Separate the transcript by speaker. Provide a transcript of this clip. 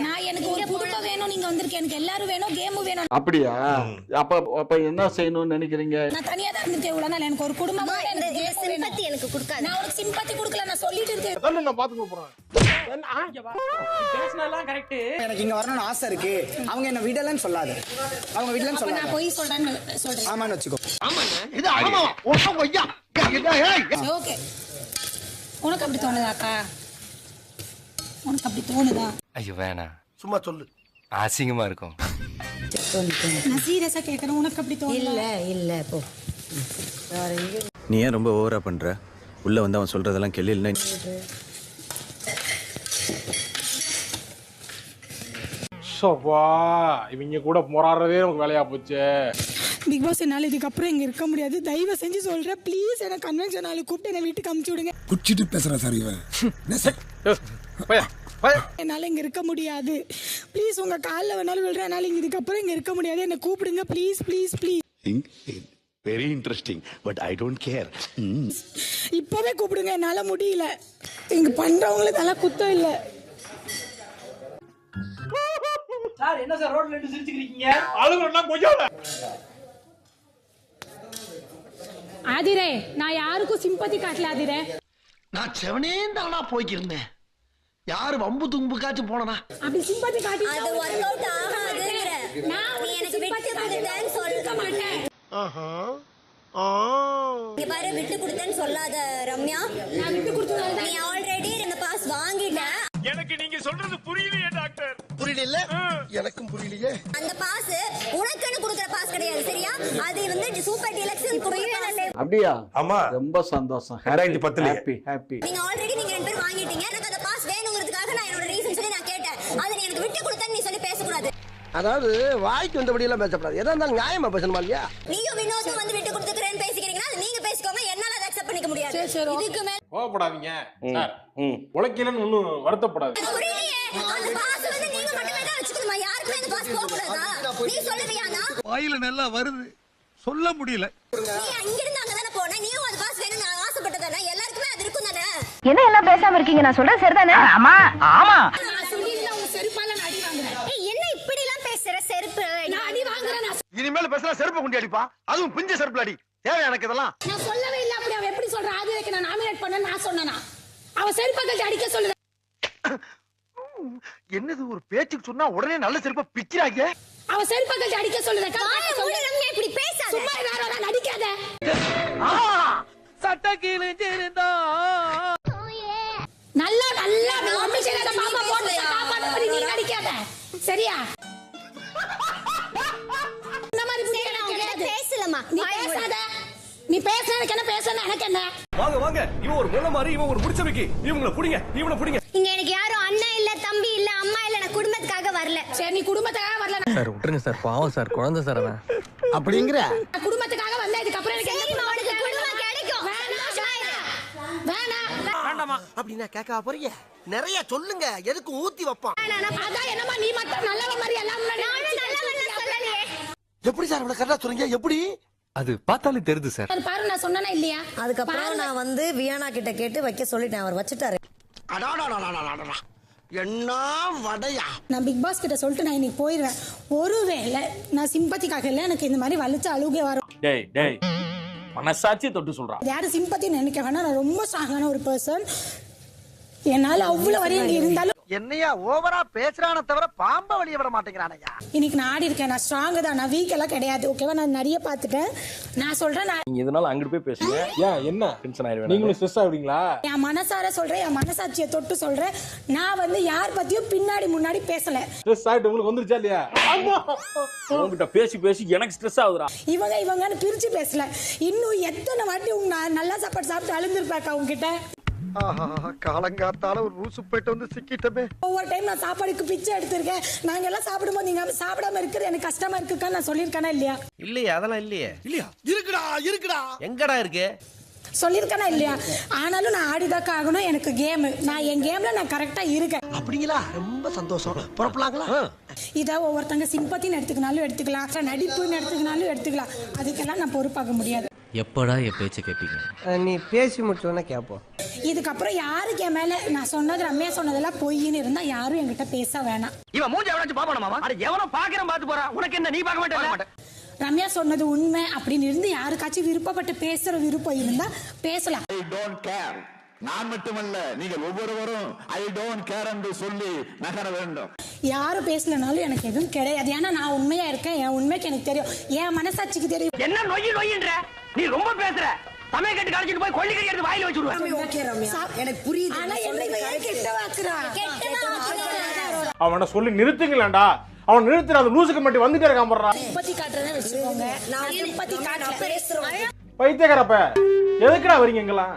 Speaker 1: நான் எனக்கு ஒரு குடும்பம் வேணும், நீங்க வந்திருக்கேன், எனக்கு எல்லாரும் வேணும், கேம் வேணும்.
Speaker 2: அப்படியா? அப்ப என்ன செய்யணும்னு நினைக்கிறீங்க?
Speaker 1: நான் தனியா தான் இருந்திருக்கேன் இவ்வளவு நாள். எனக்கு ஒரு குடும்பம்
Speaker 3: சிம்பத்தி எனக்கு கொடுக்காது.
Speaker 1: நான் ஒரு சிம்பத்தி கொடுக்கல, நான் சொல்லிட்டு இருக்கேன்.
Speaker 4: நான் பாத்துக்க போறேன்.
Speaker 5: பேசினாலாம் கரெக்ட்.
Speaker 6: எனக்கு இங்க வரணும்னு ஆசை இருக்கு. அவங்க என்ன விடலன்னு சொல்லாத. அவங்க விடலன்னு சொல்லாத.
Speaker 1: நான் போய் சொல்றேன்னு சொல்றேன்.
Speaker 6: ஆமான்னு வச்சுக்கோ.
Speaker 4: ஆமாங்க. இது ஆமா. ஐயா.
Speaker 1: ஓகே. உனக்கு அப்படி தோணுதாக்கா? உனக்கு அப்படி தோணுதா?
Speaker 7: ஐயோ வேணா,
Speaker 4: சும்மா சொல்லு.
Speaker 7: அசிங்கமா இருக்கும்.
Speaker 1: நான் சீரியஸா கேக்குறேன், உனக்கு அப்படி தோணுதா?
Speaker 3: இல்ல போ.
Speaker 8: நீ ஏன் ரொம்ப ஓவரா பண்ற? உள்ள வந்து அவன் சொல்றதெல்லாம் கேள்வி.
Speaker 4: சோபா இவங்க கூட போராடுறதே நமக்கு வேலையா போச்சு.
Speaker 1: பிக் பாஸ், என்னால இதுக்கப்புறம் இங்க இருக்க முடியாது. தயவு செஞ்சு சொல்றேன், ப்ளீஸ் என்ன கன்வென்ஷன் நாளைக்கு கூப்பிட்டு என்ன வீட்டுக்கு அனுப்பிச்சு விடுங்க.
Speaker 9: குச்சிட்டு பேசுற சார் இவன்.
Speaker 1: என்னால இங்க இருக்க முடியாது. ப்ளீஸ் உங்க கால்ல வேணாலும் விழுறேன். என்னால இங்க இதுக்கப்புறம் இங்க இருக்க முடியாது. என்ன கூப்பிடுங்க please please please.
Speaker 9: Very interesting but I don't care.
Speaker 1: இப்பவே கூப்பிடுங்க, என்னால முடியல. இங்க பண்றவங்களுக்கு அதெல்லாம் குத்தம் இல்ல.
Speaker 5: சார் என்ன சார் ரோட்ல நின்னு சிரிச்சுக்கிறீங்க?
Speaker 4: அழுகுறனா கொஞ்சம்
Speaker 1: ஆதிரே, நான் யாருக்கும் சிம்பத்தி காட்டல ஆதிரே.
Speaker 9: நான் செவனே தானா போய்க்கிருந்தேன். யாரு வம்பு தும்புக்காச்சும் போனனா?
Speaker 1: அப்படி சிம்பத்தி காட்டி
Speaker 3: அது வொர்க் அவுட் ஆகாதுங்கற.
Speaker 1: நான்
Speaker 3: நீ எனக்கு விட்டு கொடுத்தேன்னு சொல்ல மாட்டேன். நீ பாரு, விட்டு கொடுத்தேன்னு சொல்லாத ரம்யா.
Speaker 1: நான் விட்டு கொடுத்ததால
Speaker 3: நீ ஆல்ரெடி இந்த பாஸ் வாங்கிட்ட.
Speaker 4: எனக்கு நீங்க சொல்றது புரியலையே டாக்டர்.
Speaker 9: புரியல? எனக்கும் புரியலையே.
Speaker 3: அந்த பாஸ் உனக்குன்னு கொடுக்கிற பாஸ் கிடையாது, சரியா? அது வந்து சூப்பர் டீலக்ஸ் கொடுக்கறதே.
Speaker 2: அப்படியா?
Speaker 4: ஆமா.
Speaker 2: ரொம்ப சந்தோஷம்.
Speaker 4: 2010
Speaker 2: ஹாப்பி.
Speaker 3: நீங்க ஆல்ரெடி நீங்க ரெண்டு பேரும் வாங்கிட்டீங்க. எனக்கு அந்த பாஸ் வேணுங்கிறதுக்காக நான் என்னோட ரீசன் சொல்லி நான் கேட்டேன். அதை நீ எனக்கு விட்டு கொடுத்தேன்னு நீ சொல்லி பேசக்கூடாது.
Speaker 6: அதாவது வாய்க்கு வந்தபடி எல்லாம் பேசக்கூடாது. எதா இருந்தாலும் நியாயமா பேசணுமா இல்லையா?
Speaker 3: நீயும் வினோதும் வந்து விட்டு கொடுத்துக்கிறேன்னு பேசிக்கிறீங்கன்னா அது நீங்க பேசிக்கோங்க. என்னால அதை அக்செப்ட் பண்ணிக்க முடியாது. இதுக்கு மேல
Speaker 4: கோவப்படாதீங்க சார். உழைக்கலன்னு ஒண்ணும் வருத்தப்படாது.
Speaker 3: புரியலையே. அந்த பாஸ் வந்து நீங்க மட்டுமே தான் வச்சுக்கணுமா? யாருக்குமே அந்த பாஸ் போக கூடாதா? நீ சொல்லுவியானா?
Speaker 9: வாயில நல்லா வருது, சொல்ல முடியல.
Speaker 3: நீ அங்க இருந்து அங்க தானே போன. நீயும் அந்த பாஸ் வேணும்னு ஆசைப்பட்டதானே? எல்லாருக்குமே அது இருக்கும் தானே?
Speaker 10: என்ன எல்லாம் பேசாம இருக்கீங்க? நான் சொல்றேன் சரிதானே? ஆமா ஆமா.
Speaker 1: நான் சொல்லிருந்தா உங்க செருப்பால நான் அடி வாங்குறேன்.
Speaker 3: ஏய், என்ன இப்படி எல்லாம் பேசுற? செருப்பு
Speaker 1: நான் அடி வாங்குறேன்.
Speaker 4: இனிமேல் பேசுனா செருப்பு குண்டி அடிப்பா. அதுவும் பிஞ்ச செருப்புல அடி. தேவை எனக்கு இதெல்லாம்.
Speaker 1: நான் சொல்லவே இல்ல. அப்படி அவ எப்படி சொல்றா? ஆதிரேக்கு நான் நாமினேட் பண்ணேன்னு நான் சொன்னேனா? அவ செருப்பை அடிக்க சொல்லுது.
Speaker 4: என்னது ஒரு பேச்சுக்கு சொன்னா உடனே நல்ல செருப்பை பிக்கிறாங்க.
Speaker 1: அவ செருப்பை அடிக்க சொல்லுது.
Speaker 3: ரம்யா இப்படி பேசாத.
Speaker 1: சும்மா வேற ஒரு அடிக்காத.
Speaker 5: சட்ட கிழிஞ்சிருந்தா
Speaker 1: நல்லா நல்லா அபிஷேகத்தை பாப்பா போட்டு காப்பாத்த மாதிரி நீ அடிக்காத, சரியா? இந்த மாதிரி புரிய நான் கிடையாது.
Speaker 3: பேசலமா.
Speaker 1: நீ பேசாத. நீ பேசுற எனக்கு என்ன, பேசணும் எனக்கு என்ன?
Speaker 4: வாங்க வாங்க. இவன் ஒரு முள்ள மாதிரி, இவன் ஒரு முடிச்சவைக்கு. இவங்கள புடிங்க, இவனை புடிங்க.
Speaker 3: இங்க எனக்கு யாரும் அண்ணன் இல்ல, தம்பி இல்ல, அம்மா இல்ல. நான் குடும்பத்துக்காக வரல.
Speaker 1: சரி, நீ குடும்பத்துக்காக வரல.
Speaker 7: சார் விட்டுருங்க சார், பாவம் சார், குழந்தை சார் அவன்.
Speaker 6: அப்படிங்கற
Speaker 1: நான் குடும்பத்துக்காக வந்தேன். இதுக்கு அப்புறம் எனக்கு என்ன
Speaker 3: உனக்கு குடும்பம் கிடைக்கும்.
Speaker 1: வேணாம்.
Speaker 6: அப்படினா கேட்க போறீங்க? நிறைய சொல்லுங்க, எதுக்கு ஊத்தி வைப்பான்?
Speaker 1: அதான் என்னமா நீ மட்டும் நல்லவ மாதிரி எல்லாம் முன்னாடி
Speaker 3: சொல்லலையே.
Speaker 9: எப்படி சார் இவ்வளவு கரெக்டா சொல்றீங்க? எப்படி?
Speaker 7: அது பார்த்தாலே தெரியுது சார்.
Speaker 1: அது பாரு, நான் சொன்னேனா இல்லையா?
Speaker 3: அதுக்கப்புறம் நான் வந்து வியானா கிட்ட கேட்டு வைக்க சொல்லிட்டேன். அவர் வச்சுட்டாரு.
Speaker 9: அடாடாடாடாடாடா. என்ன வடையா?
Speaker 1: நான் பிக் பாஸ் கிட்ட சொல்லிட்டு நான் இன்னைக்கு போயிடுவேன். ஒருவேளை நான் சிம்பத்திக்காக இல்ல, எனக்கு இந்த மாதிரி வலிச்சு அழுகை வரும்.
Speaker 5: டேய் டேய் மனசாட்சி தொட்டு சொல்றான்.
Speaker 1: யாரும் சிம்பத்தி நினைக்க வேணாம். நான் ரொம்ப ஸ்ட்ராங்கான ஒரு பர்சன். என்னால அவ்வளவு வரையும் இங்க இருந்தாலும்
Speaker 6: என்னையா ஓவரா பேசுறானே தவிர பாம்ப வெளிய விட மாட்டேங்கறானயா?
Speaker 1: இன்னைக்கு நான் ஆடி இருக்கேன். நான் ஸ்ட்ராங் தான், நான் வீக் எல்லாம் கிடையாது. ஓகேவா? நான் நிறைய பார்த்துட்டேன். நான் சொல்றேன்,
Speaker 5: நீங்க இதனால அங்கிட்டு போய் பேசுங்க. ஏன் என்ன டென்ஷன் ஆயிடுவீங்க? நீங்களும் ஸ்ட்ரெஸ் ஆவீங்களா?
Speaker 1: என் மனசார சொல்றேன், என் மனசாட்சியை தொட்டு சொல்றேன். நான் வந்து யார் பத்தியும் பின்னாடி முன்னாடி பேசல.
Speaker 4: ஸ்ட்ரெஸ் ஆயிட்டு உங்களுக்கு வந்துருச்சா இல்லையா?
Speaker 5: உங்ககிட்ட பேசி பேசி எனக்கு ஸ்ட்ரெஸ் ஆகுதுடா.
Speaker 1: இவங்கன்னு பிரிச்சு பேசல. இன்னும் எத்தனை வாட்டி உங்க நல்லா சாப்பாடு சாப்பிட்டு அழுந்திருப்பாக்கா உங்ககிட்ட.
Speaker 9: காலங்காத்தால ஒரு ரூசு போயிட்டு வந்து சிக்கிட்டமே.
Speaker 1: ஒவ்வொரு டைம் நான் சாப்பாடுக்கு பிச்சை எடுத்திருக்கேன். நாங்க எல்லாம் சாப்பிடும்போது நீங்க சாப்பிடாம இருக்கிறது எனக்கு கஷ்டமா இருக்குக்கா நான் சொல்லியிருக்கேனா இல்லையா?
Speaker 11: இல்லையே, அதெல்லாம் இல்லையே.
Speaker 9: இல்லையா? இருக்குடா.
Speaker 11: எங்கடா இருக்கு?
Speaker 1: சொல்லியிருக்கேனா இல்லையா? ஆனாலும் நான் ஆடிதாக்கா ஆகணும். எனக்கு கேம், நான் என் கேம்ல நான் கரெக்டா இருக்கேன்.
Speaker 9: அப்படிங்களா? ரொம்ப சந்தோஷம். புறப்படலாங்களா?
Speaker 1: இதை ஒவ்வொருத்தங்க சிம்பத்தின்னு எடுத்துக்கினாலும் எடுத்துக்கலாம், நடிப்புன்னு எடுத்துக்கினாலும் எடுத்துக்கலாம். அதுக்கெல்லாம் நான் பொறுப்பாக முடியாது.
Speaker 7: எப்படா என் பேச்சை கேட்பீங்க?
Speaker 6: நீ பேசி முடிச்சோன்னா கேட்போம்.
Speaker 1: இதுக்கப்புறம் யாருக்கு என் மேல நான் சொன்னது ரம்யா சொன்னதெல்லாம் பொய்ன்னு இருந்தா யாரும் என்கிட்ட பேச வேணாம்.
Speaker 11: இவன் மூஞ்சி எவனாச்சும் பாப்பானா மாமா? அட எவனோ பாக்குறேன் பாத்து போறான். உனக்கு என்ன, நீ பார்க்க மாட்டே?
Speaker 1: ரம்யா சொன்னது உண்மை அப்படின்னு இருந்து யாருக்காச்சும் விருப்பப்பட்டு பேசுற விருப்பம் இருந்தா பேசலாம்.
Speaker 9: I don't care. நான் மட்டுமல்ல, நீங்கள் ஒவ்வொருவரும் ஐ டோன்ட் கேர் என்று சொல்லி நகர வேண்டும்.
Speaker 1: யாரு பேசலனாலும் எனக்கு எதுவும் கிடையாது. ஏன்னா நான் உண்மையா இருக்கேன். என் உண்மைக்கு எனக்கு தெரியும், என் மனசாட்சிக்கு தெரியும்.
Speaker 11: என்ன நொய்யன்ற? நீ ரொம்ப பேசுற. சமய கட்டு கழிச்சிட்டு போய் கொள்ளிக்கறி எடுத்து வாயில வச்சிடுவேன்.
Speaker 6: எனக்கு புரியுது.
Speaker 1: ஆனா என்ன கெட்ட வாக்குறா?
Speaker 4: அவனை சொல்லி நிறுத்துங்களேன்டா. அவன் நிறுத்துற அந்த லூசுக்கு மட்டும் வந்துட்டே இருக்கான் போடுறா.
Speaker 1: சிம்பத்தி காட்டுறதே வச்சுக்கோங்க. நான் சிம்பத்தி காட்ட பேசுறோம்.
Speaker 4: பைத்தியக்காரப்ப எதுக்குடா வரீங்க எங்கெல்லாம்?